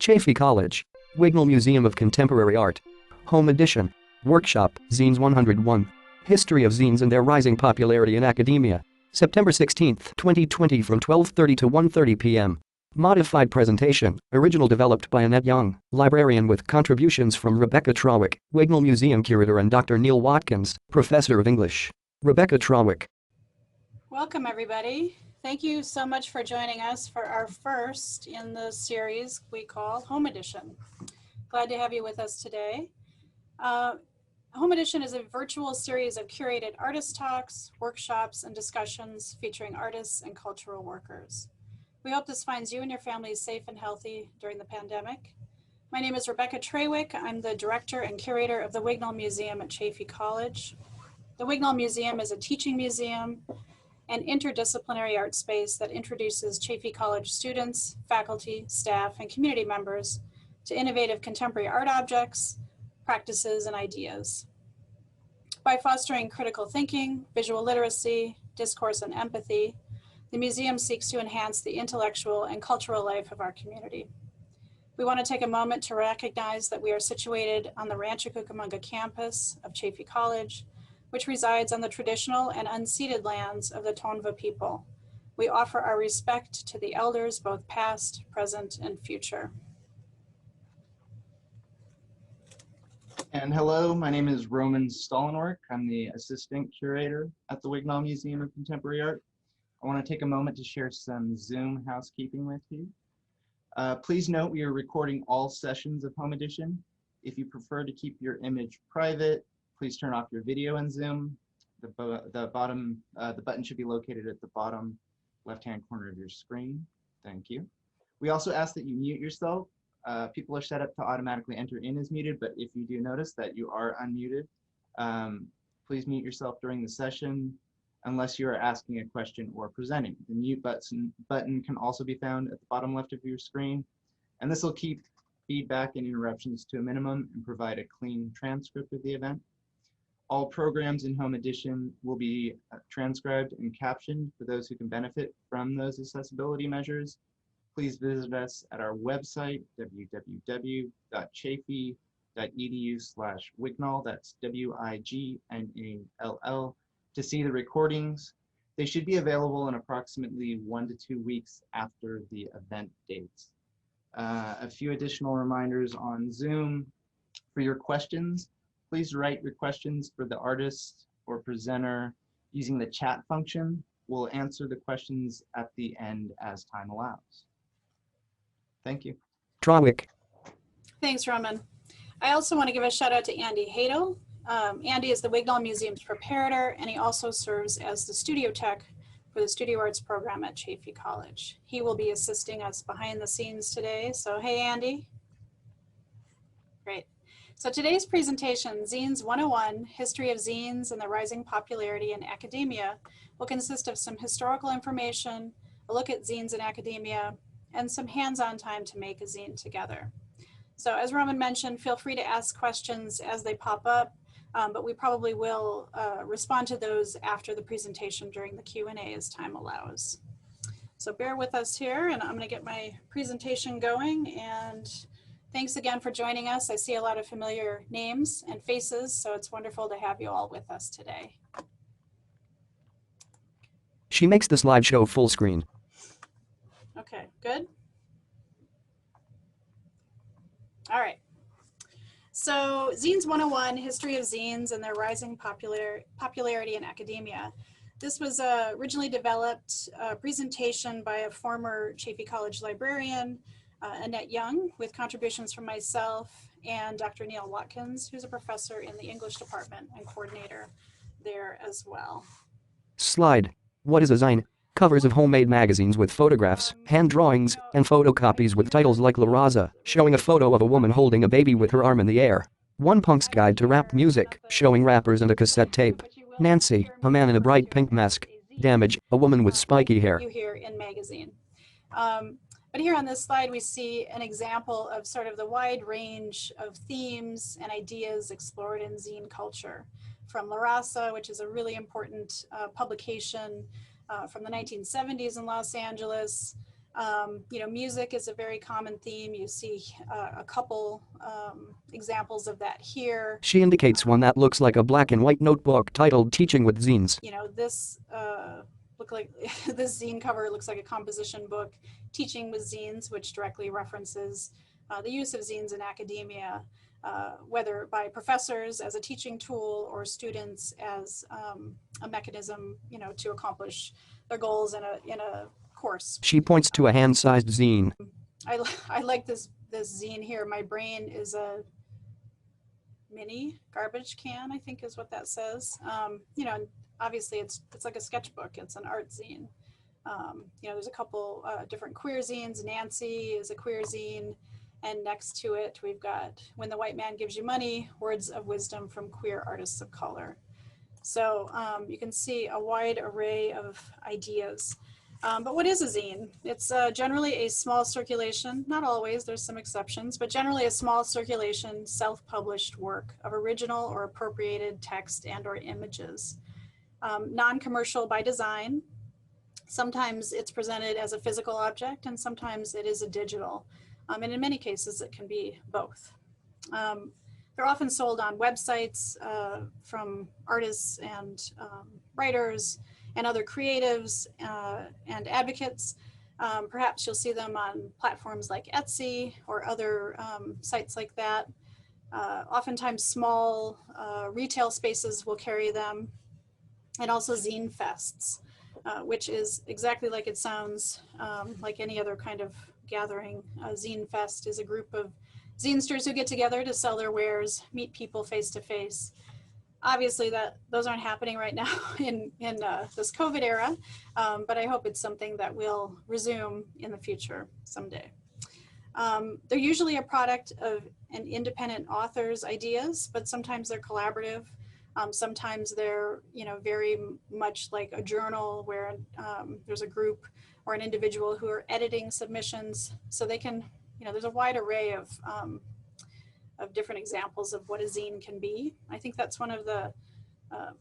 Chaffey College. Wignall Museum of Contemporary Art. Home Edition. Workshop, Zines 101. History of Zines and their rising popularity in academia. September 16, 2020 from 12:30 to 1:30 p.m. Modified presentation, original developed by Annette Young, librarian with contributions from Rebecca Trawick, Wignall Museum Curator, and Dr. Neil Watkins, Professor of English. Rebecca Trawick. Welcome, everybody. Thank you so much for joining us for our first in the series we call Home Edition. Glad to have you with us today. Home Edition is a virtual series of curated artist talks, workshops, and discussions featuring artists and cultural workers. We hope this finds you and your families safe and healthy during the pandemic. My name is Rebecca Trawick. I'm the director and curator of the Wignall Museum at Chaffey College. The Wignall Museum is a teaching museum and interdisciplinary art space that introduces Chaffey College students, faculty, staff, and community members to innovative contemporary art objects, practices, and ideas. By fostering critical thinking, visual literacy, discourse, and empathy, the museum seeks to enhance the intellectual and cultural life of our community. We want to take a moment to recognize that we are situated on the Rancho Cucamonga campus of Chaffey College, which resides on the traditional and unceded lands of the Tonva people. We offer our respect to the elders, both past, present, and future. And hello, my name is Roman Stollenwerk. I'm the assistant curator at the Wignall Museum of Contemporary Art. I want to take a moment to share some Zoom housekeeping with you. Please note we are recording all sessions of Home Edition. If you prefer to keep your image private, please turn off your video in Zoom. The button should be located at the bottom left-hand corner of your screen. Thank you. We also ask that you mute yourself. People are set up to automatically enter in as muted, but if you do notice that you are unmuted, please mute yourself during the session unless you are asking a question or presenting. The mute button can also be found at the bottom left of your screen, and this will keep feedback and interruptions to a minimum and provide a clean transcript of the event. All programs in Home Edition will be transcribed and captioned for those who can benefit from those accessibility measures. Please visit us at our website, www.chaffey.edu/Wignall, that's Wignall, to see the recordings. They should be available in approximately 1 to 2 weeks after the event dates. A few additional reminders on Zoom. For your questions, please write your questions for the artist or presenter using the chat function. We'll answer the questions at the end as time allows. Thank you. Trawick. Thanks, Roman. I also want to give a shout out to Andy Hadel. Andy is the Wignall Museum's preparator, and he also serves as the studio tech for the Studio Arts program at Chaffey College. He will be assisting us behind the scenes today. So, hey, Andy. Great. So today's presentation, Zines 101, History of Zines and the Rising Popularity in Academia, will consist of some historical information, a look at zines in academia, and some hands-on time to make a zine together. So as Roman mentioned, feel free to ask questions as they pop up, but we probably will respond to those after the presentation during the Q&A as time allows. So bear with us here, and I'm going to get my presentation going. And thanks again for joining us. I see a lot of familiar names and faces, so it's wonderful to have you all with us today. She makes the slideshow full screen. Okay, good. All right. So Zines 101, History of Zines and their Rising Popularity in Academia. This was originally developed a presentation by a former Chaffey College librarian, Annette Young, with contributions from myself and Dr. Neil Watkins, who's a professor in the English department and coordinator there as well. Slide. What is a zine? Covers of homemade magazines with photographs, hand drawings, and photocopies with titles like La Raza, showing a photo of a woman holding a baby with her arm in the air. One Punk's Guide to Rap Music, showing rappers and a cassette tape. Nancy, a man in a bright pink mask. Damage, a woman with spiky hair. You hear in magazine. But here on this slide, we see an example of sort of the wide range of themes and ideas explored in zine culture. From La Raza, which is a really important publication from the 1970s in Los Angeles, Music is a very common theme. You see a couple examples of that here. She indicates one that looks like a black and white notebook titled Teaching with Zines. This look like this zine cover looks like a composition book, Teaching with Zines, which directly references the use of zines in academia, whether by professors as a teaching tool or students as a mechanism, to accomplish their goals in a course. She points to a hand-sized zine. I like this zine here. My brain is a mini garbage can, I think is what that says. And obviously it's like a sketchbook. It's an art zine. There's a couple different queer zines. Nancy is a queer zine. And next to it, we've got When the White Man Gives You Money, Words of Wisdom from Queer Artists of Color. So you can see a wide array of ideas. But what is a zine? It's generally a small circulation, not always, there's some exceptions, but generally a small circulation, self-published work of original or appropriated text and or images. Non-commercial by design. Sometimes it's presented as a physical object and sometimes it is a digital. And in many cases it can be both. They're often sold on websites from artists and writers and other creatives and advocates. Perhaps you'll see them on platforms like Etsy or other sites like that. Oftentimes small retail spaces will carry them, and also zine fests, which is exactly like it sounds, like any other kind of gathering. A zine fest is a group of zinesters who get together to sell their wares, meet people face to face. Obviously those aren't happening right now in this COVID era, but I hope it's something that will resume in the future someday. They're usually a product of an independent author's ideas, but sometimes they're collaborative. Sometimes they're, very much like a journal where there's a group or an individual who are editing submissions. So they can, there's a wide array of different examples of what a zine can be. I think that's one of the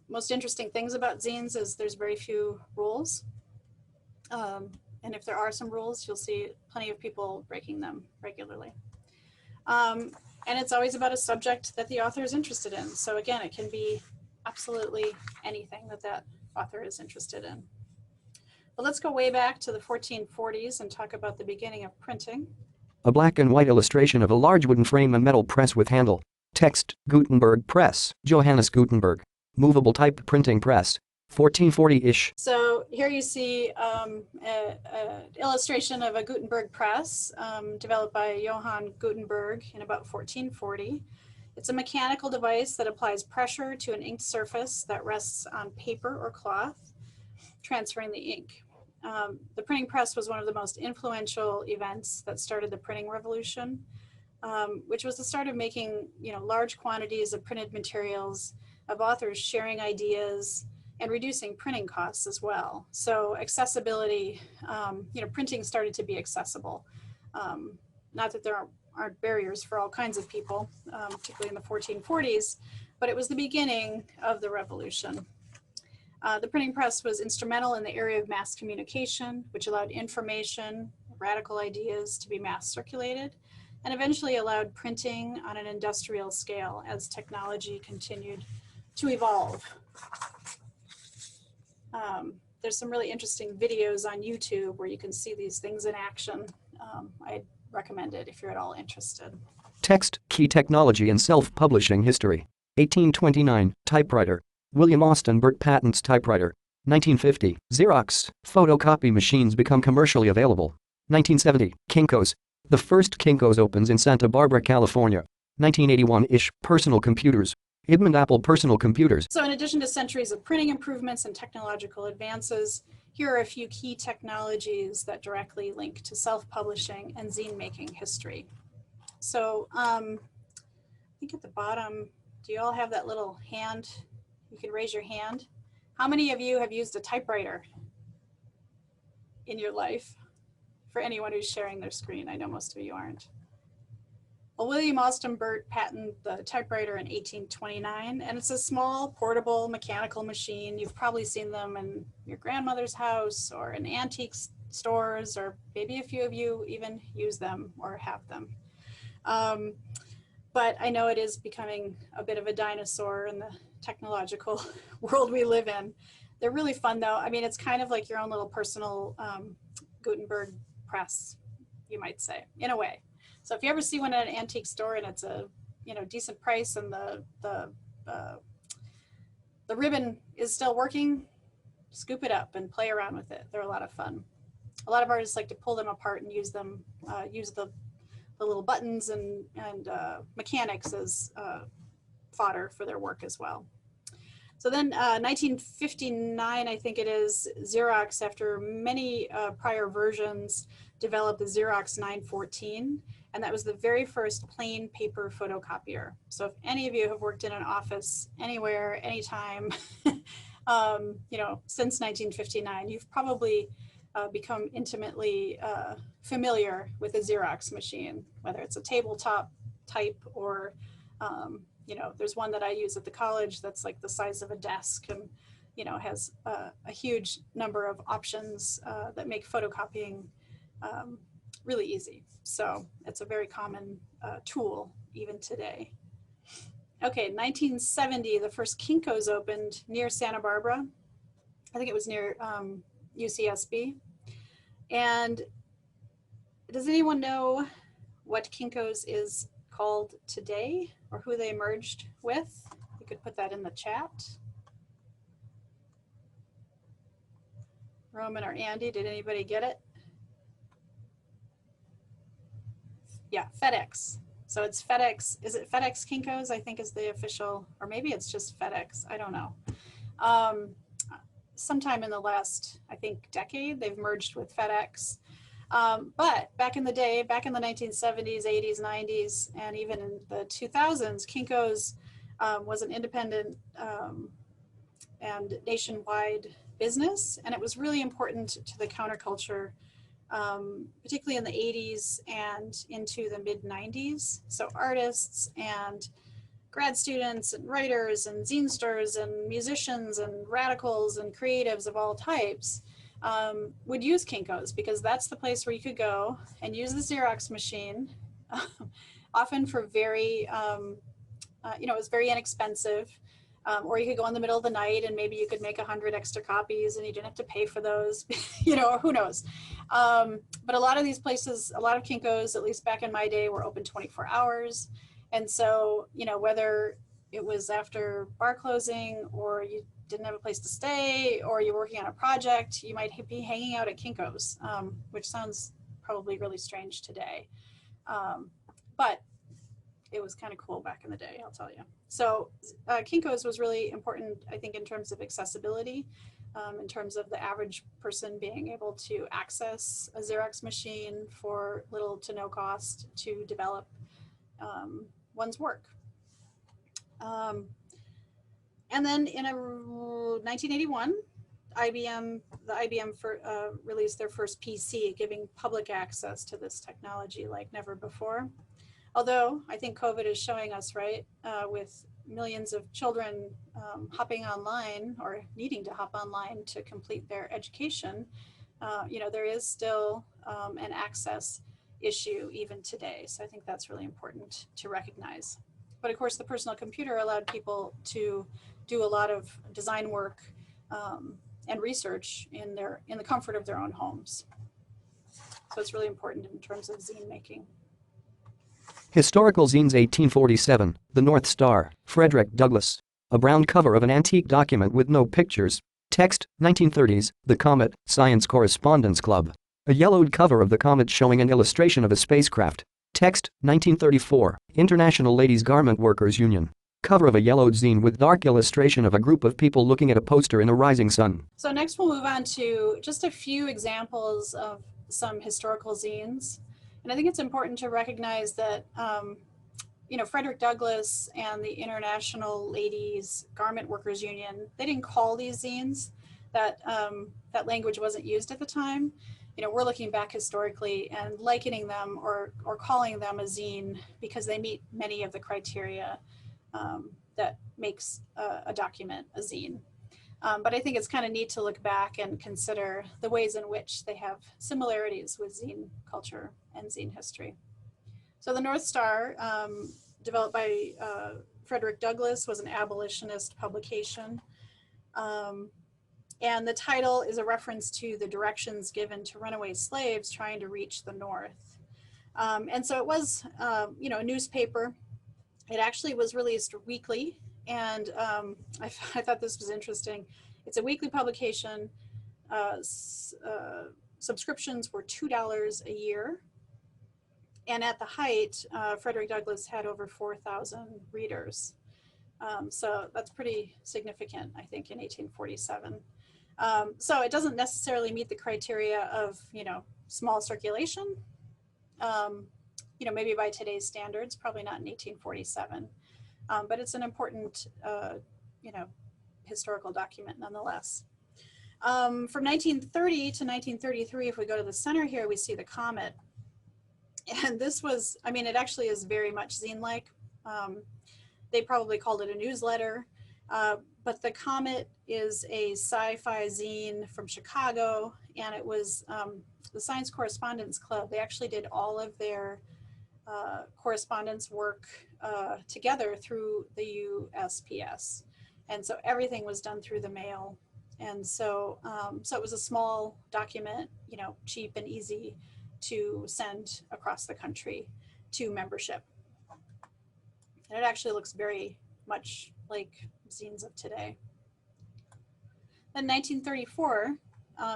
most interesting things about zines is there's very few rules. And if there are some rules, you'll see plenty of people breaking them regularly. And it's always about a subject that the author is interested in. So again, it can be absolutely anything that author is interested in. But let's go way back to the 1440s and talk about the beginning of printing. A black and white illustration of a large wooden frame and metal press with handle. Text, Gutenberg Press, Johannes Gutenberg. Movable type printing press. 1440-ish. So here you see an illustration of a Gutenberg press developed by Johann Gutenberg in about 1440. It's a mechanical device that applies pressure to an inked surface that rests on paper or cloth, transferring the ink. The printing press was one of the most influential events that started the printing revolution, which was the start of making large quantities of printed materials, of authors sharing ideas, and reducing printing costs as well. So accessibility, printing started to be accessible. Not that there aren't barriers for all kinds of people, particularly in the 1440s, but it was the beginning of the revolution. The printing press was instrumental in the area of mass communication, which allowed information, radical ideas to be mass circulated, and eventually allowed printing on an industrial scale as technology continued to evolve. There's some really interesting videos on YouTube where you can see these things in action. I'd recommend it if you're at all interested. Text, Key Technology and Self-Publishing History. 1829, Typewriter. William Austin Burt patents typewriter. 1950, Xerox, photocopy machines become commercially available. 1970, Kinko's. The first Kinko's opens in Santa Barbara, California. 1981-ish, personal computers. Edmund Apple personal computers. So in addition to centuries of printing improvements and technological advances, here are a few key technologies that directly link to self-publishing and zine making history. So I think at the bottom, do you all have that little hand? You can raise your hand. How many of you have used a typewriter in your life? For anyone who's sharing their screen, I know most of you aren't. Well, William Austin Burt patented the typewriter in 1829, and it's a small, portable, mechanical machine. You've probably seen them in your grandmother's house or in antique stores, or maybe a few of you even use them or have them. But I know it is becoming a bit of a dinosaur in the technological world we live in. They're really fun though. I mean, it's kind of like your own little personal Gutenberg press, you might say, in a way. So if you ever see one at an antique store and it's a decent price and the ribbon is still working, scoop it up and play around with it. They're a lot of fun. A lot of artists like to pull them apart and use them, use the little buttons and mechanics as fodder for their work as well. So then 1959, I think it is, Xerox, after many prior versions, developed the Xerox 914. And that was the very first plain paper photocopier. So if any of you have worked in an office anywhere, anytime, since 1959, you've probably become intimately familiar with a Xerox machine, whether it's a tabletop type or, there's one that I use at the college that's like the size of a desk and, has a huge number of options that make photocopying really easy. So it's a very common tool even today. Okay, 1970, the first Kinko's opened near Santa Barbara. I think it was near UCSB. And does anyone know what Kinko's is called today or who they merged with? You could put that in the chat. Roman or Andy, did anybody get it? Yeah, FedEx. So it's FedEx. Is it FedEx Kinko's? I think is the official, or maybe it's just FedEx. I don't know. Sometime in the last, I think, decade, they've merged with FedEx. But back in the day, back in the 1970s, 80s, 90s, and even in the 2000s, Kinko's was an independent and nationwide business. And it was really important to the counterculture, particularly in the 80s and into the mid 90s. So artists and grad students and writers and zinesters and musicians and radicals and creatives of all types would use Kinko's because that's the place where you could go and use the Xerox machine, often for very, it was very inexpensive. Or you could go in the middle of the night and maybe you could make 100 extra copies and you didn't have to pay for those, who knows. But a lot of these places, a lot of Kinko's, at least back in my day, were open 24 hours. And so, whether it was after bar closing or you didn't have a place to stay or you're working on a project, you might be hanging out at Kinko's, which sounds probably really strange today. But it was kind of cool back in the day, I'll tell you. So Kinko's was really important, I think, in terms of accessibility, in terms of the average person being able to access a Xerox machine for little to no cost to develop one's work. And then in 1981, IBM released their first PC, giving public access to this technology like never before. Although I think COVID is showing us, right, with millions of children hopping online or needing to hop online to complete their education, there is still an access issue even today. So I think that's really important to recognize. But of course, the personal computer allowed people to do a lot of design work and research in the comfort of their own homes. So it's really important in terms of zine making. Historical Zines 1847, The North Star, Frederick Douglass. A brown cover of an antique document with no pictures. Text, 1930s, The Comet, Science Correspondence Club. A yellowed cover of the comet showing an illustration of a spacecraft. Text, 1934, International Ladies Garment Workers Union. Cover of a yellowed zine with dark illustration of a group of people looking at a poster in a rising sun. So next we'll move on to just a few examples of some historical zines. And I think it's important to recognize that, Frederick Douglass and the International Ladies Garment Workers Union, they didn't call these zines. That language wasn't used at the time. We're looking back historically and likening them or calling them a zine because they meet many of the criteria that makes a document a zine. But I think it's kind of neat to look back and consider the ways in which they have similarities with zine culture and zine history. So the North Star, developed by Frederick Douglass, was an abolitionist publication. And the title is a reference to the directions given to runaway slaves trying to reach the North. And so it was, a newspaper. It actually was released weekly. And I thought this was interesting. It's a weekly publication. Subscriptions were $2 a year. And at the height, Frederick Douglass had over 4,000 readers. So that's pretty significant, I think, in 1847. So it doesn't necessarily meet the criteria of, small circulation. Maybe by today's standards, probably not in 1847. But it's an important, historical document nonetheless. From 1930 to 1933, if we go to the center here, we see the Comet. And this was, it actually is very much zine-like. They probably called it a newsletter, but the Comet is a sci-fi zine from Chicago, and it was the Science Correspondence Club. They actually did all of their correspondence work together through the USPS. And so everything was done through the mail. And so, it was a small document, cheap and easy to send across the country to membership. And it actually looks very much like zines of today. Then 1934,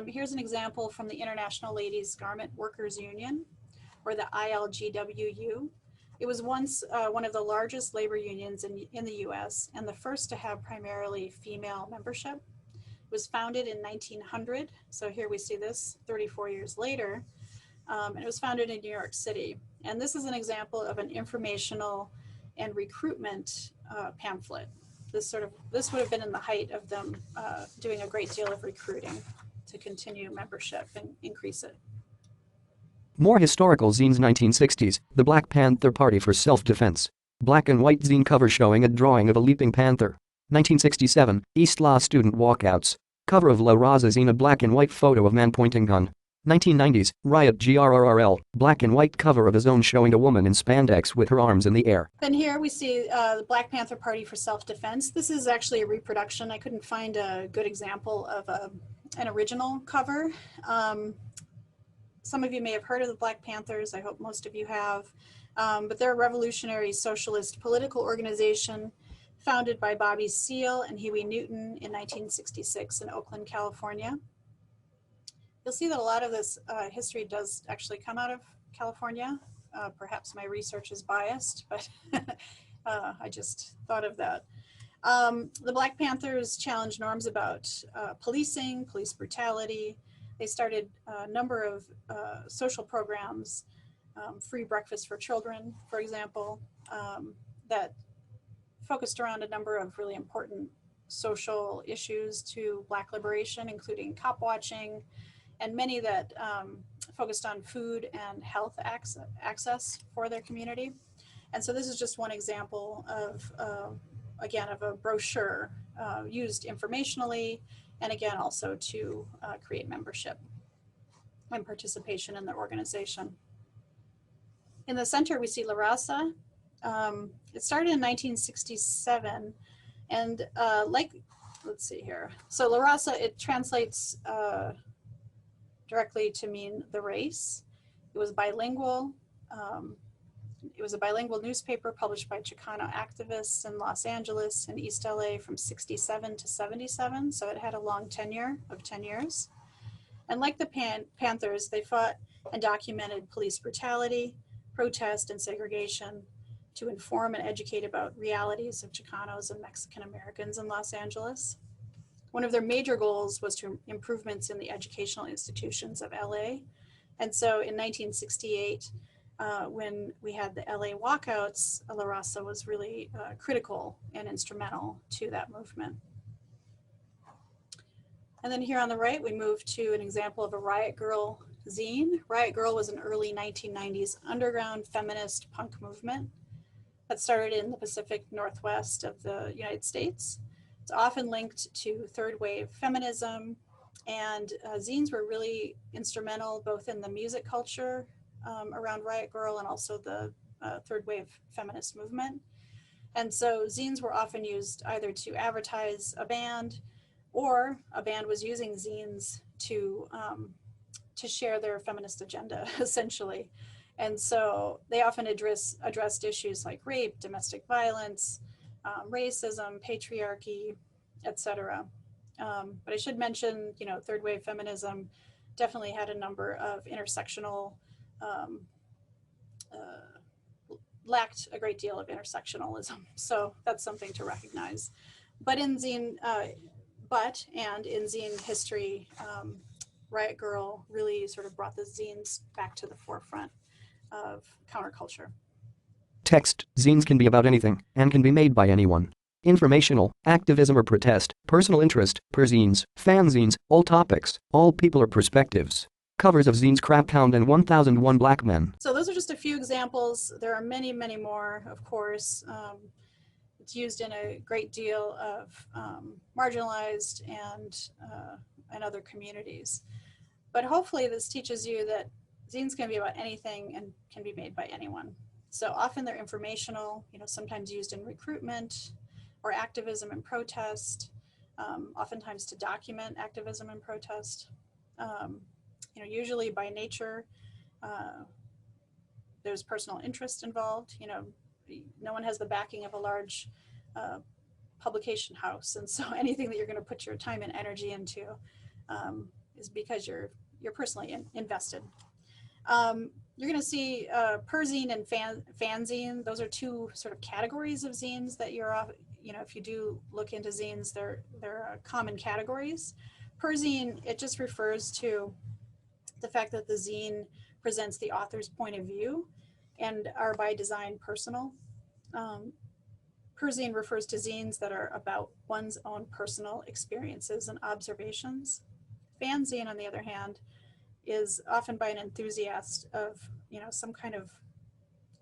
here's an example from the International Ladies Garment Workers Union, or the ILGWU. It was once one of the largest labor unions in the US and the first to have primarily female membership. It was founded in 1900. So here we see this 34 years later. And it was founded in New York City. And this is an example of an informational and recruitment pamphlet. This would have been in the height of them doing a great deal of recruiting to continue membership and increase it. More historical zines. 1960s, the Black Panther Party for Self-Defense. Black and white zine cover showing a drawing of a leaping panther. 1967, East Law student walkouts. Cover of La Raza zine, a black and white photo of man pointing gun. 1990s, Riot GRRRL, black and white cover of his own showing a woman in spandex with her arms in the air. Then here we see the Black Panther Party for Self-Defense. This is actually a reproduction. I couldn't find a good example of an original cover. Some of you may have heard of the Black Panthers. I hope most of you have. But they're a revolutionary socialist political organization founded by Bobby Seale and Huey Newton in 1966 in Oakland, California. You'll see that a lot of this history does actually come out of California. Perhaps my research is biased, but I just thought of that. The Black Panthers challenged norms about policing, police brutality. They started a number of social programs, free breakfast for children, for example, that focused around a number of really important social issues to Black liberation, including cop watching, and many that focused on food and health access for their community. And so this is just one example of, again, of a brochure used informationally, and again, also to create membership and participation in the organization. In the center, we see La Raza. It started in 1967, and let's see here. So La Raza, it translates directly to mean the race. It was bilingual. It was a bilingual newspaper published by Chicano activists in Los Angeles and East LA from 67 to 77. So it had a long tenure of 10 years. And like the Panthers, they fought and documented police brutality, protest, and segregation to inform and educate about realities of Chicanos and Mexican Americans in Los Angeles. One of their major goals was to improvements in the educational institutions of LA. And so in 1968, when we had the LA walkouts, La Raza was really critical and instrumental to that movement. And then here on the right, we move to an example of a Riot Girl zine. Riot Girl was an early 1990s underground feminist punk movement that started in the Pacific Northwest of the United States. It's often linked to third wave feminism, and zines were really instrumental both in the music culture around Riot Grrrl and also the third wave feminist movement. And so zines were often used either to advertise a band, or a band was using zines to share their feminist agenda, essentially. And so they often addressed issues like rape, domestic violence, racism, patriarchy, etc. But I should mention, third wave feminism definitely had a number of intersectional, lacked a great deal of intersectionalism. So that's something to recognize. But in zine, in zine history, Riot Grrrl really sort of brought the zines back to the forefront of counterculture. Text. Zines can be about anything and can be made by anyone. Informational, activism or protest, personal interest, perzines, fanzines, all topics, all people or perspectives. Covers of zines Craphound and 1001 Black Men. So those are just a few examples. There are many, many more, of course. It's used in a great deal of marginalized and other communities. But hopefully this teaches you that zines can be about anything and can be made by anyone. So often they're informational, sometimes used in recruitment or activism and protest, oftentimes to document activism and protest. Usually by nature, there's personal interest involved. No one has the backing of a large publication house. And so anything that you're going to put your time and energy into is because you're personally invested. You're going to see perzine and fanzine. Those are two sort of categories of zines that if you do look into zines, they're common categories. Perzine, it just refers to the fact that the zine presents the author's point of view and are by design personal. Perzine refers to zines that are about one's own personal experiences and observations. Fanzine, on the other hand, is often by an enthusiast of, some kind of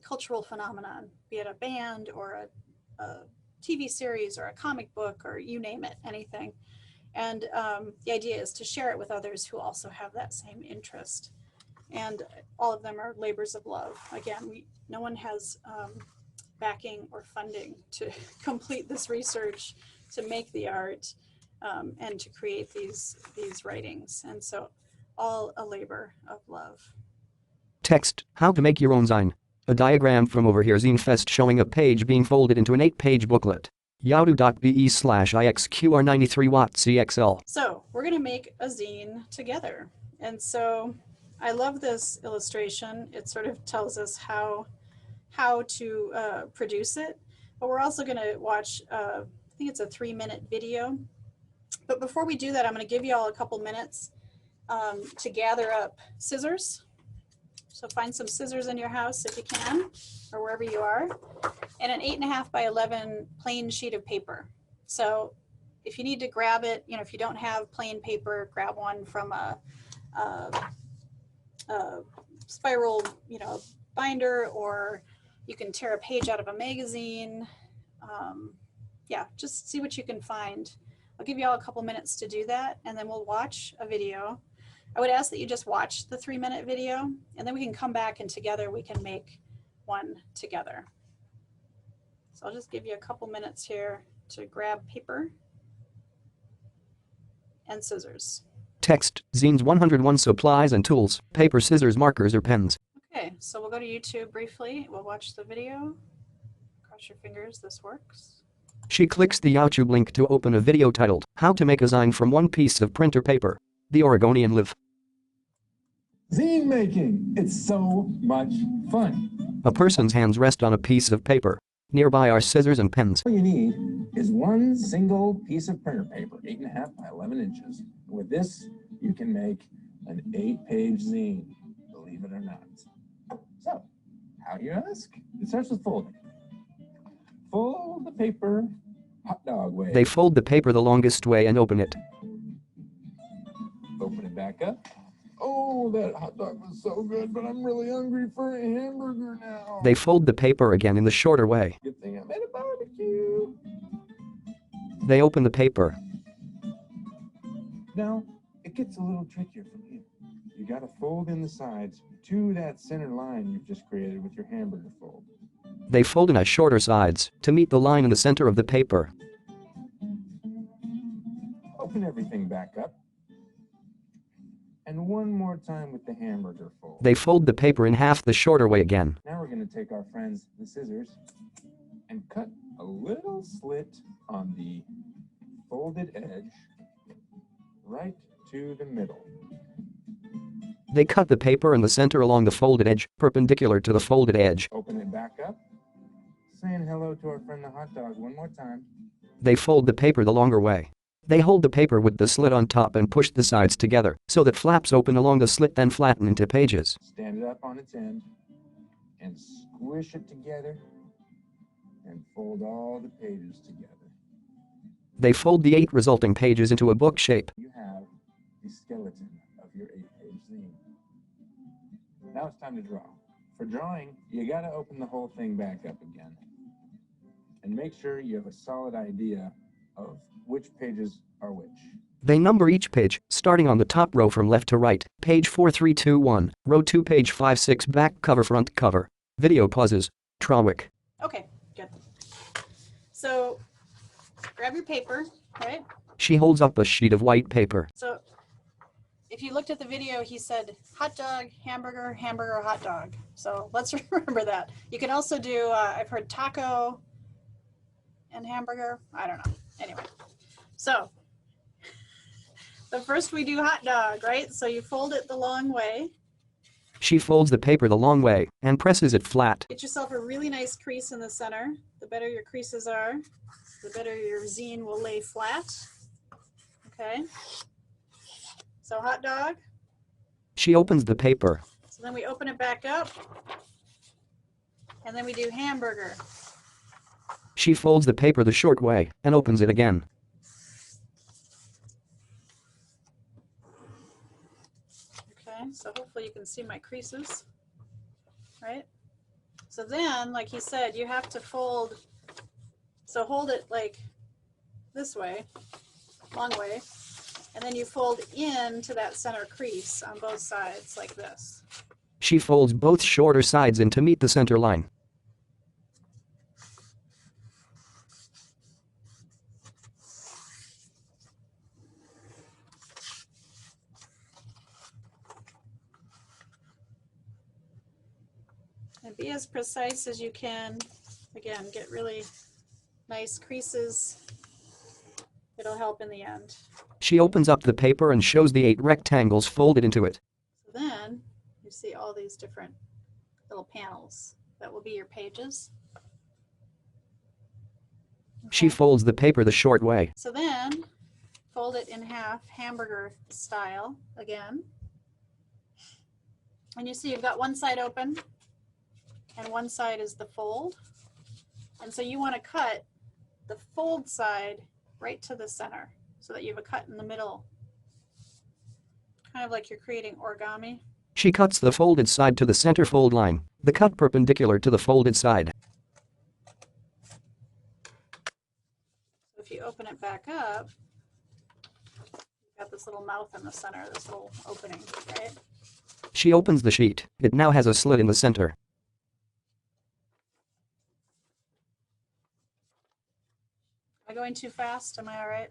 cultural phenomenon, be it a band or a TV series or a comic book or you name it, anything. And the idea is to share it with others who also have that same interest. And all of them are labors of love. Again, no one has backing or funding to complete this research, to make the art, and to create these writings. And so all a labor of love. Text. How to make your own zine. A diagram from over here Zine Fest showing a page being folded into an 8-page booklet. yahoo.be/ixqr93watt So we're going to make a zine together. And so I love this illustration. It sort of tells us how to produce it. But we're also going to watch, I think it's a 3-minute video. But before we do that, I'm going to give you all a couple minutes to gather up scissors. So find some scissors in your house if you can, or wherever you are, and an 8.5 by 11 plain sheet of paper. So if you need to grab it, if you don't have plain paper, grab one from a spiral, binder, or you can tear a page out of a magazine. Yeah, just see what you can find. I'll give you all a couple minutes to do that, and then we'll watch a video. I would ask that you just watch the 3-minute video, and then we can come back and together we can make one together. So I'll just give you a couple minutes here to grab paper and scissors. Text. Zines 101 supplies and tools. Paper, scissors, markers or pens. Okay, so we'll go to YouTube briefly. We'll watch the video. Cross your fingers, this works. She clicks the YouTube link to open a video titled, How to Make a Zine from One Piece of Printer Paper. The Oregonian live. Zine making. It's so much fun. A person's hands rest on a piece of paper. Nearby are scissors and pens. All you need is one single piece of printer paper, 8.5 by 11 inches. With this, you can make an 8-page zine, believe it or not. So, how you ask? It starts with folding. Fold the paper, hot dog way. They fold the paper the longest way and open it. Open it back up. Oh, that hot dog was so good, but I'm really hungry for a hamburger now. They fold the paper again in the shorter way. Good thing I made a barbecue. They open the paper. Now, it gets a little trickier from here. You gotta fold in the sides to that center line you've just created with your hamburger fold. They fold in a shorter sides to meet the line in the center of the paper. Open everything back up. And one more time with the hamburger fold. They fold the paper in half the shorter way again. Now we're gonna take our friends, the scissors, and cut a little slit on the folded edge right to the middle. They cut the paper in the center along the folded edge, perpendicular to the folded edge. Open it back up. Saying hello to our friend the hot dog one more time. They fold the paper the longer way. They hold the paper with the slit on top and push the sides together so that flaps open along the slit, then flatten into pages. Stand it up on its end and squish it together and fold all the pages together. They fold the 8 resulting pages into a book shape. You have the skeleton of your 8-page zine. Now it's time to draw. For drawing, you gotta open the whole thing back up again and make sure you have a solid idea of which pages are which. They number each page, starting on the top row from left to right. Page 4321, row 2, page 56, back cover, front cover. Video pauses. Trawick. Okay, good. So grab your paper, right? She holds up a sheet of white paper. So if you looked at the video, he said hot dog, hamburger, hamburger, hot dog. So let's remember that. You can also do, I've heard taco and hamburger. I don't know. Anyway, so the first we do hot dog, right? So you fold it the long way. She folds the paper the long way and presses it flat. Get yourself a really nice crease in the center. The better your creases are, the better your zine will lay flat. Okay. So hot dog. She opens the paper. So then we open it back up. And then we do hamburger. She folds the paper the short way and opens it again. Okay, so hopefully you can see my creases, right? So then, like he said, you have to fold, so hold it like this way, long way, and then you fold into that center crease on both sides like this. She folds both shorter sides in to meet the center line. And be as precise as you can. Again, get really nice creases. It'll help in the end. She opens up the paper and shows the 8 rectangles folded into it. So then you see all these different little panels. That will be your pages. She folds the paper the short way. So then fold it in half, hamburger style again. And you see you've got one side open and one side is the fold. And so you want to cut the fold side right to the center so that you have a cut in the middle. Kind of like you're creating origami. She cuts the folded side to the center fold line, the cut perpendicular to the folded side. If you open it back up, you've got this little mouth in the center, this little opening, right? She opens the sheet. It now has a slit in the center. Am I going too fast? Am I all right?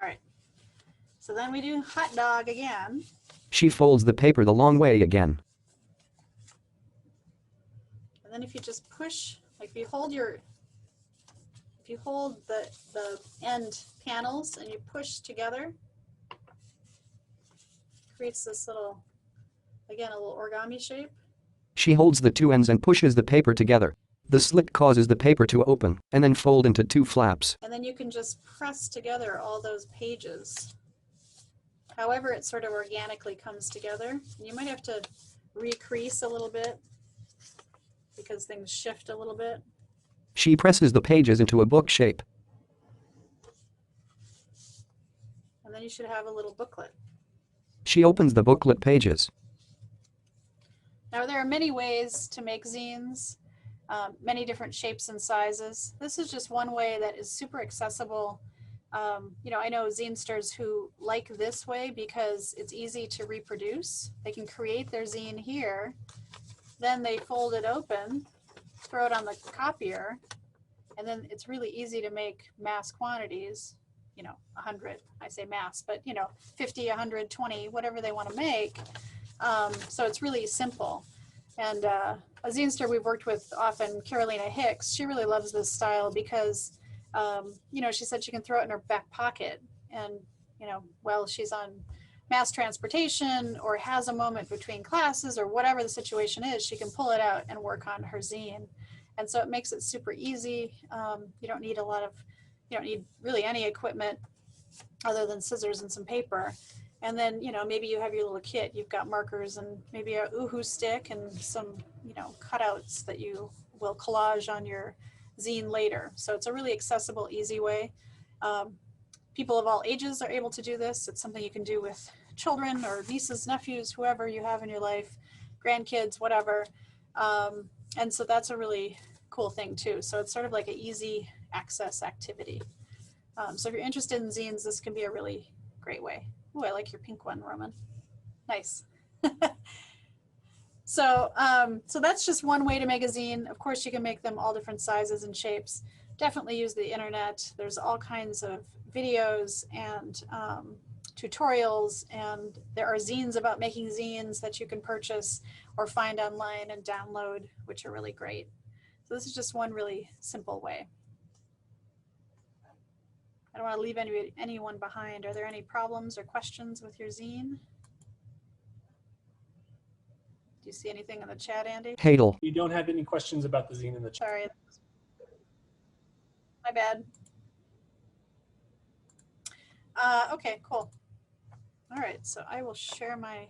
All right. So then we do hot dog again. She folds the paper the long way again. And then if you just push, like if you hold the end panels and you push together, creates this little, again, a little origami shape. She holds the 2 ends and pushes the paper together. The slit causes the paper to open and then fold into 2 flaps. And then you can just press together all those pages. However, it sort of organically comes together. You might have to recrease a little bit because things shift a little bit. She presses the pages into a book shape. And then you should have a little booklet. She opens the booklet pages. Now there are many ways to make zines. many different shapes and sizes. This is just one way that is super accessible. You know, I know zinesters who like this way because it's easy to reproduce. They can create their zine here, then they fold it open, throw it on the copier, and then it's really easy to make mass quantities, you know, 100, I say mass, but you know, 50, 100, 20, whatever they want to make. So it's really simple. And a zinester we've worked with often, Carolina Hicks, she really loves this style because, you know, she said she can throw it in her back pocket and, you know, while she's on mass transportation or has a moment between classes or whatever the situation is, she can pull it out and work on her zine. And so it makes it super easy. You don't need you don't need really any equipment other than scissors and some paper. And then, you know, maybe you have your little kit, you've got markers and maybe a Uhu stick and some, you know, cutouts that you will collage on your zine later. So it's a really accessible, easy way. People of all ages are able to do this. It's something you can do with children or nieces, nephews, whoever you have in your life, grandkids, whatever. And so that's a really cool thing too. So it's sort of like an easy access activity. So if you're interested in zines, this can be a really great way. Ooh, I like your pink one, Roman. Nice. So that's just one way to make a zine. Of course, you can make them all different sizes and shapes. Definitely use the internet. There's all kinds of videos and tutorials, and there are zines about making zines that you can purchase or find online and download, which are really great. So this is just one really simple way. I don't want to leave anyone behind. Are there any problems or questions with your zine? Do you see anything in the chat, Andy? Hadel. You don't have any questions about the zine in the chat. Sorry. My bad. Okay, cool. All right, so I will share my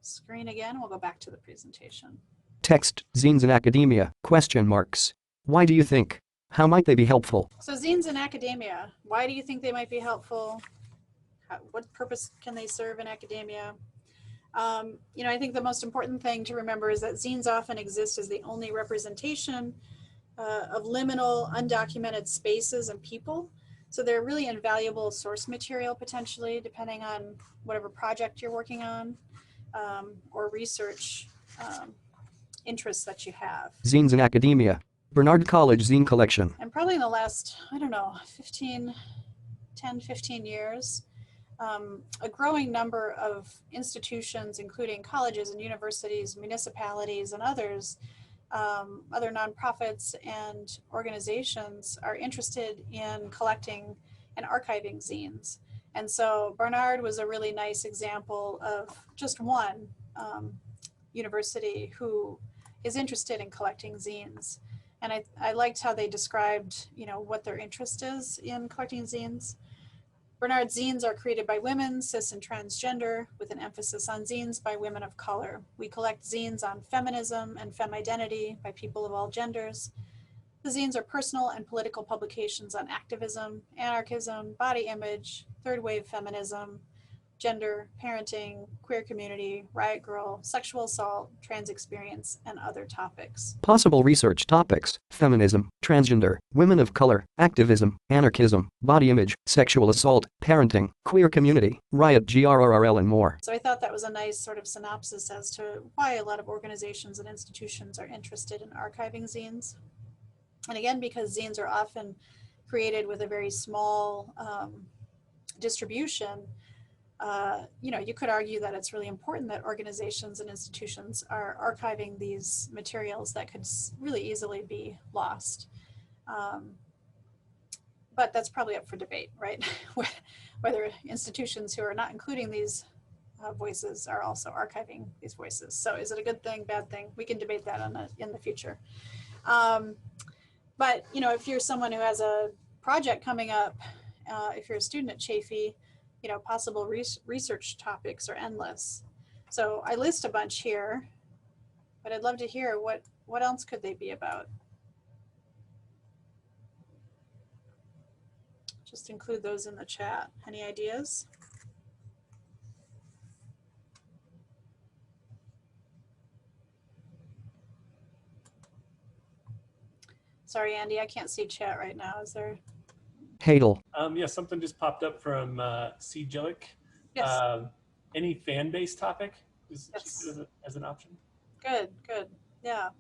screen again. We'll go back to the presentation. Text, zines in academia, question marks. Why do you think? How might they be helpful? So zines in academia, why do you think they might be helpful? What purpose can they serve in academia? You know, I think the most important thing to remember is that zines often exist as the only representation of liminal, undocumented spaces and people. So they're really invaluable source material potentially, depending on whatever project you're working on or research interests that you have. Zines in academia. Bernard College Zine Collection. And probably in the last, I don't know, 10, 15 years, a growing number of institutions, including colleges and universities, municipalities, and others, other nonprofits and organizations are interested in collecting and archiving zines. And so Bernard was a really nice example of just one university who is interested in collecting zines. And I liked how they described, you know, what their interest is in collecting zines. Bernard's zines are created by women, cis and transgender, with an emphasis on zines by women of color. We collect zines on feminism and femme-identity by people of all genders. The zines are personal and political publications on activism, anarchism, body image, third wave feminism, gender, parenting, queer community, riot grrrl, sexual assault, trans experience, and other topics. Possible research topics: feminism, transgender, women of color, activism, anarchism, body image, sexual assault, parenting, queer community, riot grrrl, and more. So I thought that was a nice sort of synopsis as to why a lot of organizations and institutions are interested in archiving zines. And again, because zines are often created with a very small distribution, you know, you could argue that it's really important that organizations and institutions are archiving these materials that could really easily be lost. But that's probably up for debate, right? Whether institutions who are not including these voices are also archiving these voices. So is it a good thing, bad thing? We can debate that in the future. But, you know, if you're someone who has a project coming up, if you're a student at Chafee, you know, possible research topics are endless. So I list a bunch here, but I'd love to hear what else could they be about? Just include those in the chat. Any ideas? Sorry, Andy, I can't see chat right now. Is there? Hadel. Yeah, something just popped up from C. Jillick. Yes. Any fan-based topic Yes. as an option? Good, good. Yeah.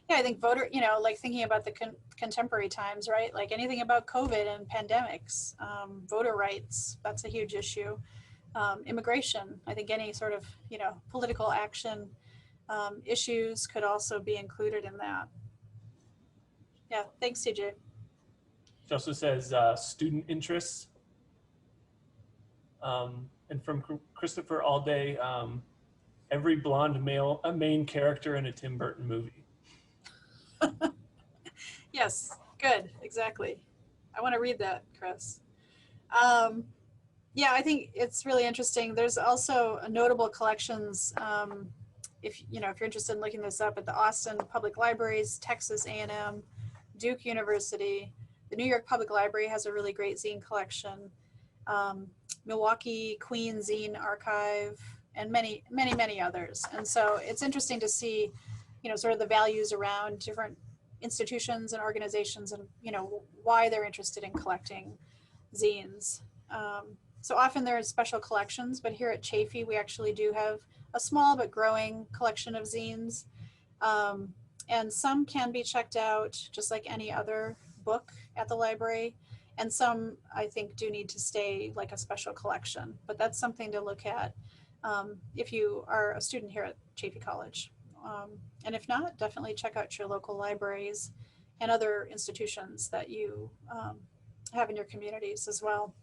Yeah, I think voter, like thinking about the contemporary times, right? Like anything about COVID and pandemics, voter rights, that's a huge issue. Immigration, I think any sort of, political action issues could also be included in that. Yeah, thanks, CJ. She also says student interests. And from Christopher Allday, every blonde male, a main character in a Tim Burton movie. Yes, good, exactly. I want to read that, Chris. Yeah, I think it's really interesting. There's also notable collections. If you're interested in looking this up, at the Austin Public Libraries, Texas A&M, Duke University, the New York Public Library has a really great zine collection. Milwaukee Queen Zine Archive, and many, many, many others. And so it's interesting to see, sort of the values around different institutions and organizations, and why they're interested in collecting zines. So often there are special collections, but here at Chafee, we actually do have a small but growing collection of zines. And some can be checked out just like any other book at the library. And some, I think, do need to stay like a special collection, but that's something to look at if you are a student here at Chafee College. And if not, definitely check out your local libraries and other institutions that you have in your communities as well.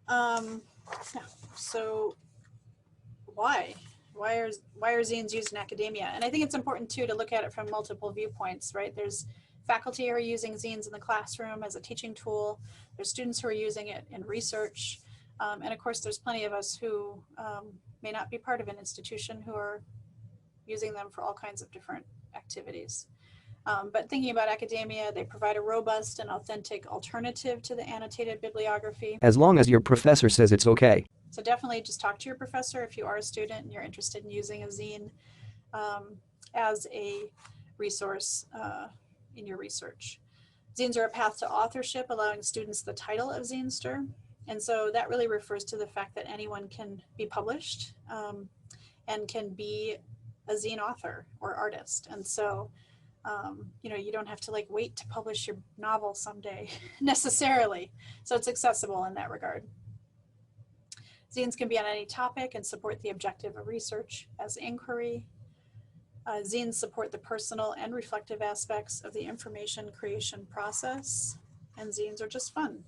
Yeah. So why are zines used in academia? And I think it's important too to look at it from multiple viewpoints, right? There's faculty who are using zines in the classroom as a teaching tool. There's students who are using it in research. And of course, there's plenty of us who may not be part of an institution who are using them for all kinds of different activities. But thinking about academia, they provide a robust and authentic alternative to the annotated bibliography. As long as your professor says it's okay. So definitely just talk to your professor if you are a student and you're interested in using a zine as a resource in your research. Zines are a path to authorship, allowing students the title of Zinester. And so that really refers to the fact that anyone can be published and can be a zine author or artist. And so you don't have to like wait to publish your novel someday necessarily. So it's accessible in that regard. Zines can be on any topic and support the objective of research as inquiry. Zines support the personal and reflective aspects of the information creation process, and zines are just fun.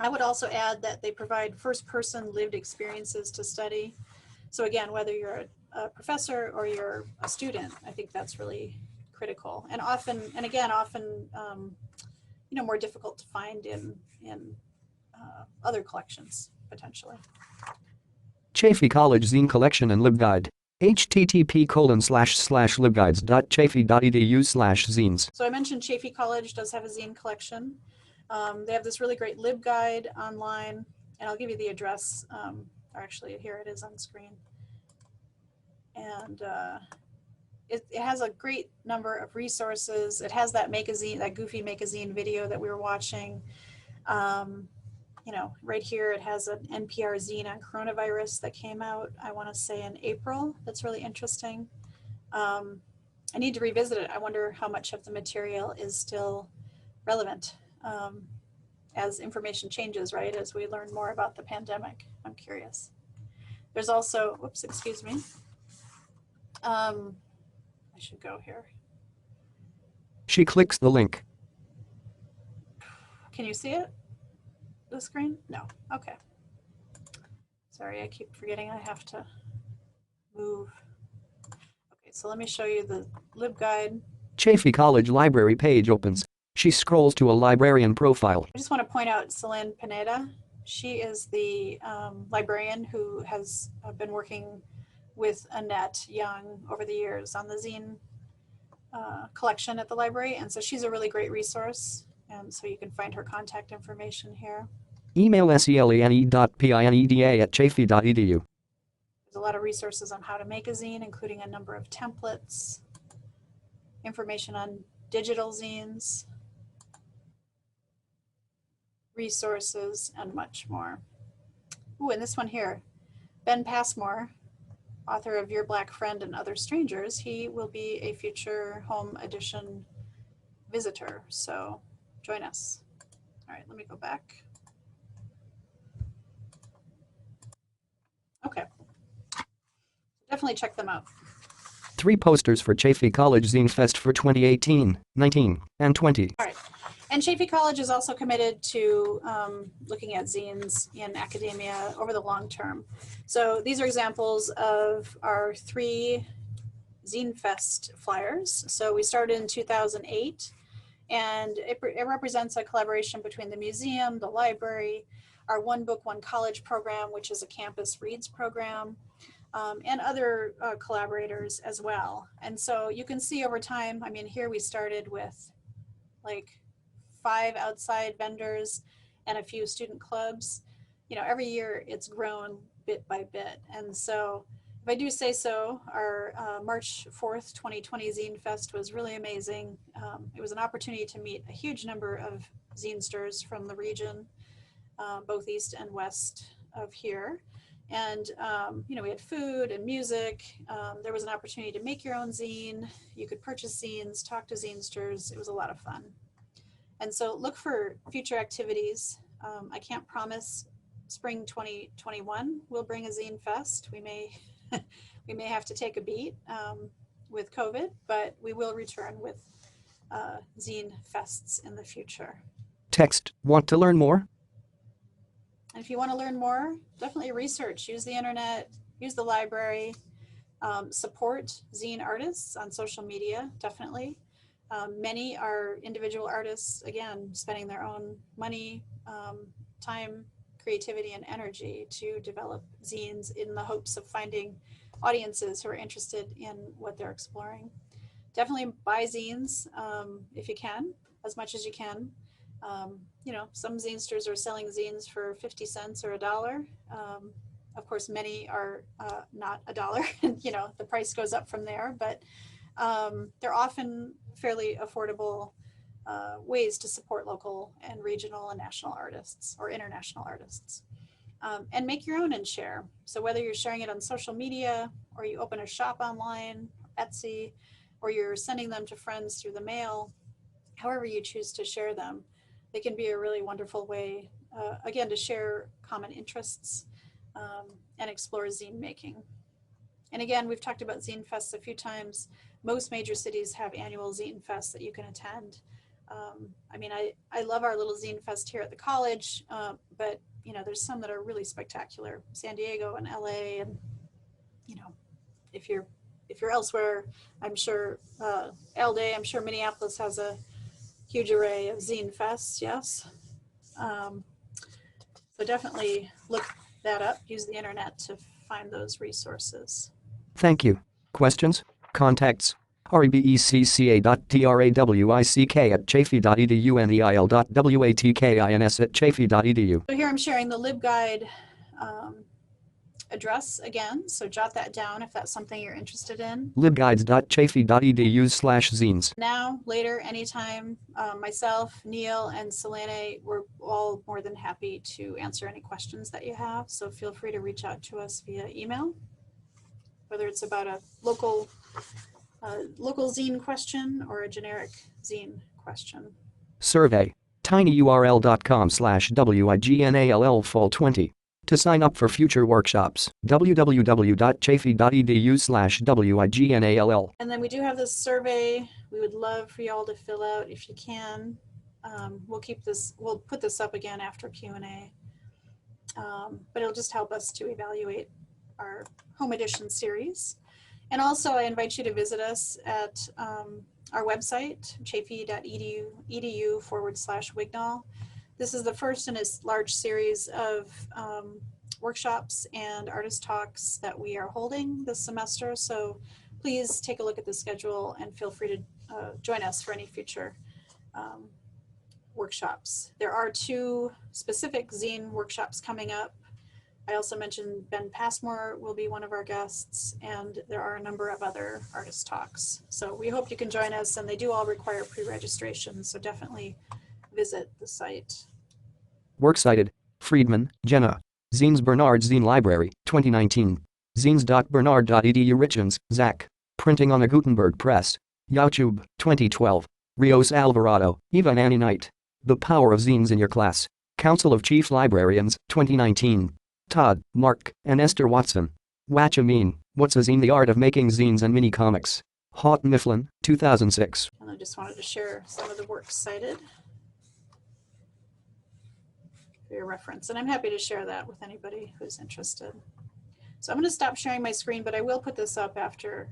I would also add that they provide first-person lived experiences to study. So again, whether you're a professor or you're a student, I think that's really critical, and often more difficult to find in other collections potentially. Chafee College Zine Collection and LibGuide. http://libguides.chafee.edu/zines. So I mentioned Chafee College does have a zine collection. They have this really great LibGuide online, and I'll give you the address. Or actually, here it is on screen. And it has a great number of resources. It has that goofy Make-A-Zine video that we were watching. Right here it has an NPR zine on coronavirus that came out, I want to say in April. That's really interesting. I need to revisit it. I wonder how much of the material is still relevant as information changes, right? As we learn more about the pandemic. I'm curious. There's also, whoops, excuse me. I should go here. She clicks the link. Can you see it? The screen? No. Okay. Sorry, I keep forgetting I have to move. Okay, so let me show you the LibGuide. Chafee College Library page opens. She scrolls to a librarian profile. I just want to point out Celine Pineda. She is the librarian who has been working with Annette Young over the years on the zine collection at the library. And so she's a really great resource. And so you can find her contact information here. Email selene.pineda@chafee.edu. There's a lot of resources on how to make a zine, including a number of templates, information on digital zines, resources, and much more. Ooh, and this one here, Ben Passmore, author of Your Black Friend and Other Strangers, he will be a future home edition visitor, so join us. All right, let me go back. Okay, definitely check them out. 3 posters for Chaffey College Zine Fest for 2018, 19, and 20. All right. And Chaffey College is also committed to looking at zines in academia over the long term. So these are examples of our 3 Zine Fest flyers. So we started in 2008, and it represents a collaboration between the museum, the library, our One Book, One College program, which is a campus reads program, and other collaborators as well. And so you can see over time, I mean, here we started with like 5 outside vendors and a few student clubs. You know, every year it's grown bit by bit. And so if I do say so, our March 4th, 2020 Zine Fest was really amazing. It was an opportunity to meet a huge number of zinesters from the region, both east and west of here. And, you know, we had food and music. There was an opportunity to make your own zine. You could purchase zines, talk to zinesters. It was a lot of fun. And so look for future activities. I can't promise spring 2021 will bring a Zine Fest. We may have to take a beat with COVID, but we will return with Zine Fests in the future. Text, want to learn more? And if you want to learn more, definitely research, use the internet, use the library, support zine artists on social media, definitely. Many are individual artists, again, spending their own money, time, creativity, and energy to develop zines in the hopes of finding audiences who are interested in what they're exploring. Definitely buy zines if you can, as much as you can. You know, some zinesters are selling zines for 50 cents or $1. Of course, many are not $1. You know, the price goes up from there, but they're often fairly affordable ways to support local and regional and national artists or international artists. And make your own and share. So whether you're sharing it on social media or you open a shop online, Etsy, or you're sending them to friends through the mail, however you choose to share them, they can be a really wonderful way, again, to share common interests and explore zine making. And again, we've talked about Zine Fests a few times. Most major cities have annual Zine Fests that you can attend. I mean, I love our little Zine Fest here at the college, but you know, there's some that are really spectacular. San Diego and LA, and you know, if you're elsewhere, I'm sure LA, I'm sure Minneapolis has a huge array of Zine Fests. Yes, so definitely look that up. Use the internet to find those resources. Thank you. Questions? Contacts? rebecca.traffy.edu.neil.watkins@chaffey.edu. So here I'm sharing the LibGuide address again, so jot that down if that's something you're interested in. libguides.chaffey.edu/zines. Now, later, anytime, myself, Neil, and Selene, we're all more than happy to answer any questions that you have. So feel free to reach out to us via email, whether it's about a local zine question or a generic zine question. Survey. tinyurl.com/wignall fall20. To sign up for future workshops, www.chaffey.edu/wignall. And then we do have this survey we would love for y'all to fill out if you can. We'll put this up again after Q&A, but it'll just help us to evaluate our home edition series. And also I invite you to visit us at our website, chaffey.edu/Wignall. This is the first in a large series of workshops and artist talks that we are holding this semester. So please take a look at the schedule and feel free to join us for any future workshops. There are 2 specific zine workshops coming up. I also mentioned Ben Passmore will be one of our guests, and there are a number of other artist talks. So we hope you can join us, and they do all require pre-registration, so definitely visit the site. Works cited: Friedman, Jenna. Zines Bernard Zine Library, 2019. Zines.bernard.edu Richens, Zach. Printing on a Gutenberg Press. YouTube, 2012. Rios Alvarado, Eva and Annie Knight. The Power of Zines in Your Class. Council of Chief Librarians, 2019. Todd, Mark, and Esther Watson. Watchamin, What's a Zine? The Art of Making Zines and Mini Comics. Houghton Mifflin, 2006. And I just wanted to share some of the works cited for your reference. And I'm happy to share that with anybody who's interested. So I'm going to stop sharing my screen, but I will put this up after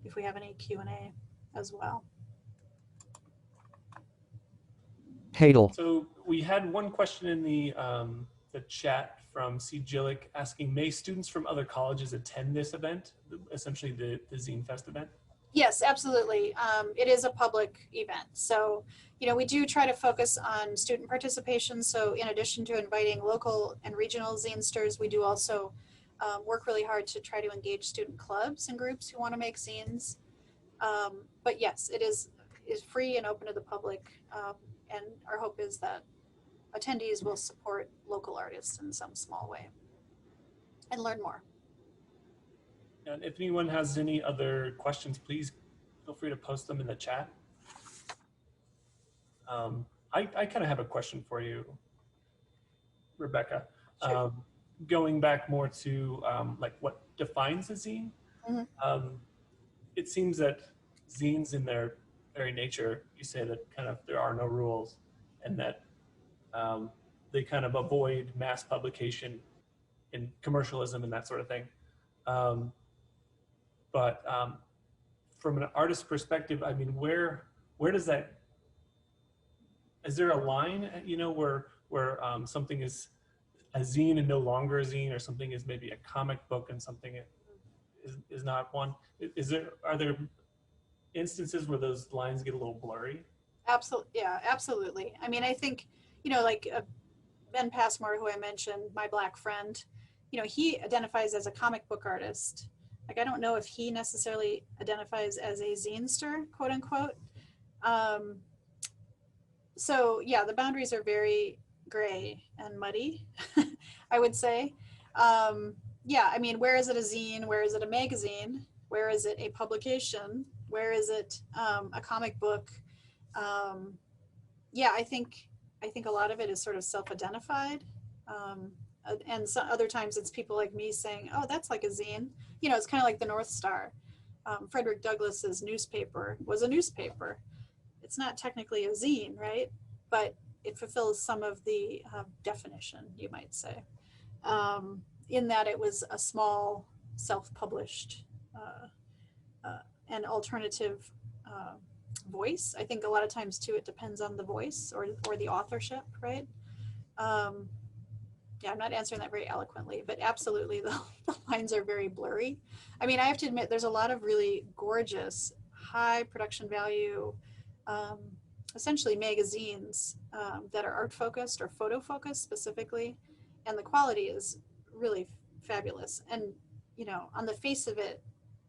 if we have any Q&A as well. Hadel. So we had one question in the chat from C. Jillick asking, may students from other colleges attend this event, essentially the Zine Fest event? Yes, absolutely. It is a public event. So, you know, we do try to focus on student participation. So in addition to inviting local and regional zinesters, we do also work really hard to try to engage student clubs and groups who want to make zines. But yes, it is free and open to the public. And our hope is that attendees will support local artists in some small way and learn more. And if anyone has any other questions, please feel free to post them in the chat. I kind of have a question for you, Rebecca. Sure. Going back more to like what defines a zine. Mm-hmm. It seems that zines in their very nature, you say that kind of there are no rules, and that they kind of avoid mass publication and commercialism and that sort of thing. But from an artist perspective, I mean, where does that, is there a line, you know, where something is a zine and no longer a zine, or something is maybe a comic book and something is not one? Are there instances where those lines get a little blurry? Absolutely. Yeah, absolutely. I mean, I think, you know, like Ben Passmore, who I mentioned, my black friend, you know, he identifies as a comic book artist. Like, I don't know if he necessarily identifies as a zinester, quote unquote. So yeah, the boundaries are very gray and muddy, I would say. Yeah, I mean, where is it a zine? Where is it a magazine? Where is it a publication? Where is it a comic book? Yeah, I think a lot of it is sort of self-identified. And so other times it's people like me saying, oh, that's like a zine. You know, it's kind of like the North Star. Frederick Douglass's newspaper was a newspaper. It's not technically a zine, right? But it fulfills some of the definition, you might say, in that it was a small, self-published and alternative voice. I think a lot of times too, it depends on the voice or the authorship, right? Yeah, I'm not answering that very eloquently, but absolutely the lines are very blurry. I mean, I have to admit there's a lot of really gorgeous, high production value, essentially magazines that are art focused or photo focused specifically. And the quality is really fabulous. And, you know, on the face of it,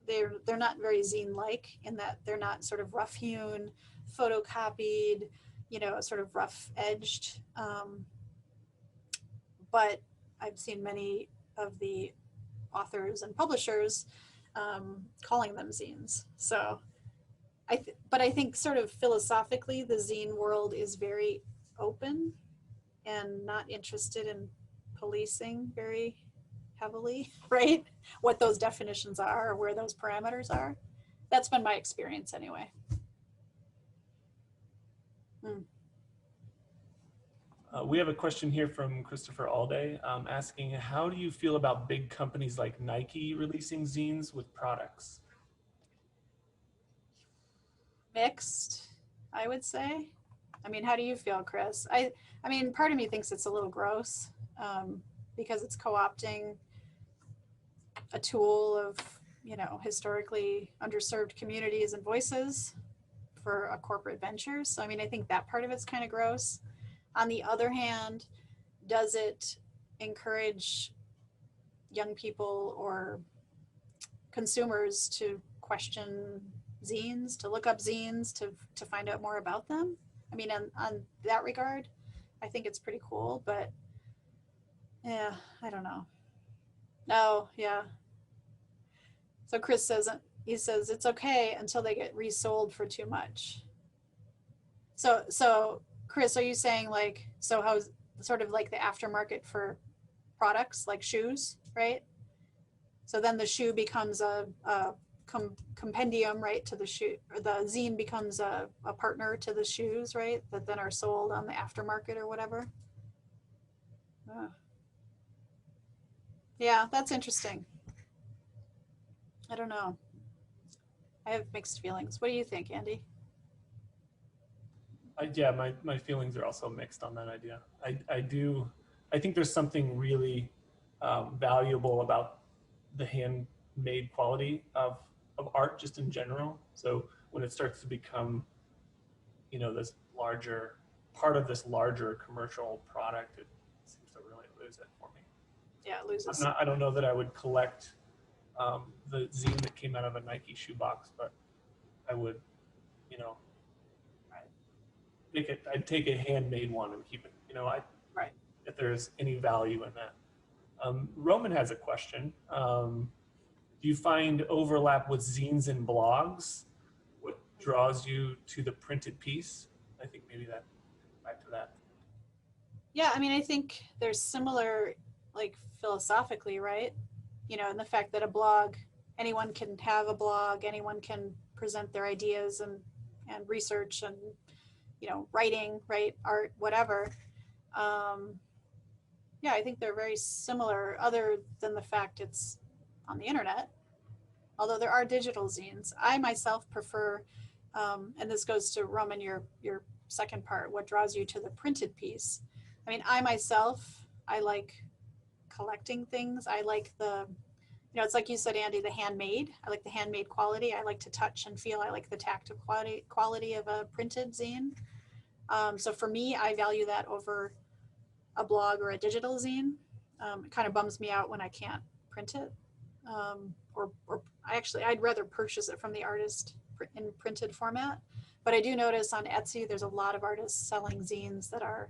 they're not very zine-like in that they're not sort of rough-hewn, photocopied, you know, sort of rough-edged. But I've seen many of the authors and publishers calling them zines. So, but I think sort of philosophically, the zine world is very open and not interested in policing very heavily, right? What those definitions are or where those parameters are. That's been my experience anyway. We have a question here from Christopher Alday asking, how do you feel about big companies like Nike releasing zines with products? Mixed, I would say. I mean, how do you feel, Chris? I mean, part of me thinks it's a little gross because it's co-opting a tool of, you know, historically underserved communities and voices for a corporate venture. So, I mean, I think that part of it's kind of gross. On the other hand, does it encourage young people or consumers to question zines, to look up zines, to find out more about them. I mean, on that regard, I think it's pretty cool, but yeah, I don't know. No, yeah. So Chris says, he says it's okay until they get resold for too much. So Chris, are you saying like, so how's sort of like the aftermarket for products like shoes, right? So then the shoe becomes a compendium, right, to the shoe, or the zine becomes a partner to the shoes, right, that then are sold on the aftermarket or whatever. Yeah, that's interesting. I don't know. I have mixed feelings. What do you think, Andy? Yeah, my feelings are also mixed on that idea. I think there's something really valuable about the handmade quality of art just in general. So when it starts to become, you know, this larger part of this larger commercial product, it seems to really lose it for me. Yeah, it loses. I don't know that I would collect the zine that came out of a Nike shoebox, but I would, you know, I'd take a handmade one and keep it, you know, right. If there's any value in that. Roman has a question. Do you find overlap with zines and blogs? What draws you to the printed piece? I think maybe that, back to that. Yeah, I mean, I think there's similar, like philosophically, right? You know, and the fact that a blog, anyone can have a blog, anyone can present their ideas and research and, you know, writing, right, art, whatever. Yeah, I think they're very similar, other than the fact it's on the internet. Although there are digital zines. I myself prefer, and this goes to Roman, your second part, what draws you to the printed piece. I mean, I myself, I like collecting things. I like the, you know, it's like you said, Andy, the handmade. I like the handmade quality. I like to touch and feel. I like the tactile quality of a printed zine. So for me, I value that over a blog or a digital zine. It kind of bums me out when I can't print it. Or I'd rather purchase it from the artist in printed format. But I do notice on Etsy, there's a lot of artists selling zines that are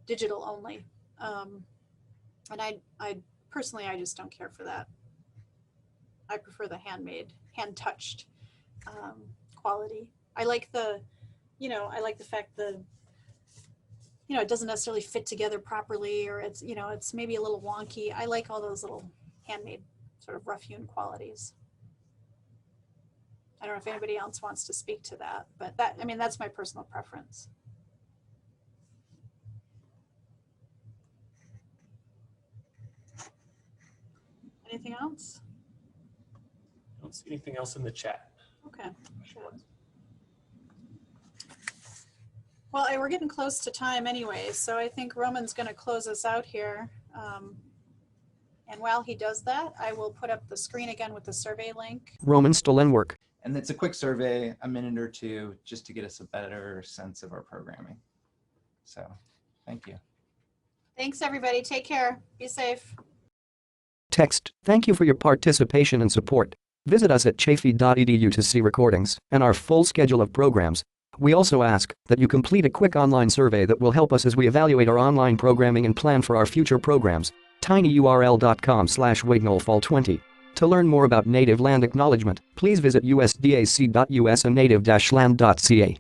digital only. And I personally, I just don't care for that. I prefer the handmade, hand-touched quality. I like the, you know, I like the fact that, you know, it doesn't necessarily fit together properly, or it's, you know, it's maybe a little wonky. I like all those little handmade sort of rough-hewn qualities. I don't know if anybody else wants to speak to that, but that, I mean, that's my personal preference. Anything else? I don't see anything else in the chat. Okay. Well, we're getting close to time anyway, so I think Roman's going to close us out here. And while he does that, I will put up the screen again with the survey link. Roman Stolenwerk. And it's a quick survey, a minute or two, just to get us a better sense of our programming. So, thank you. Thanks, everybody. Take care. Be safe. Text, thank you for your participation and support. Visit us at chafee.edu to see recordings and our full schedule of programs. We also ask that you complete a quick online survey that will help us as we evaluate our online programming and plan for our future programs. tinyurl.com/wignallfall20. To learn more about native land acknowledgement, please visit usdac.us and native-land.ca.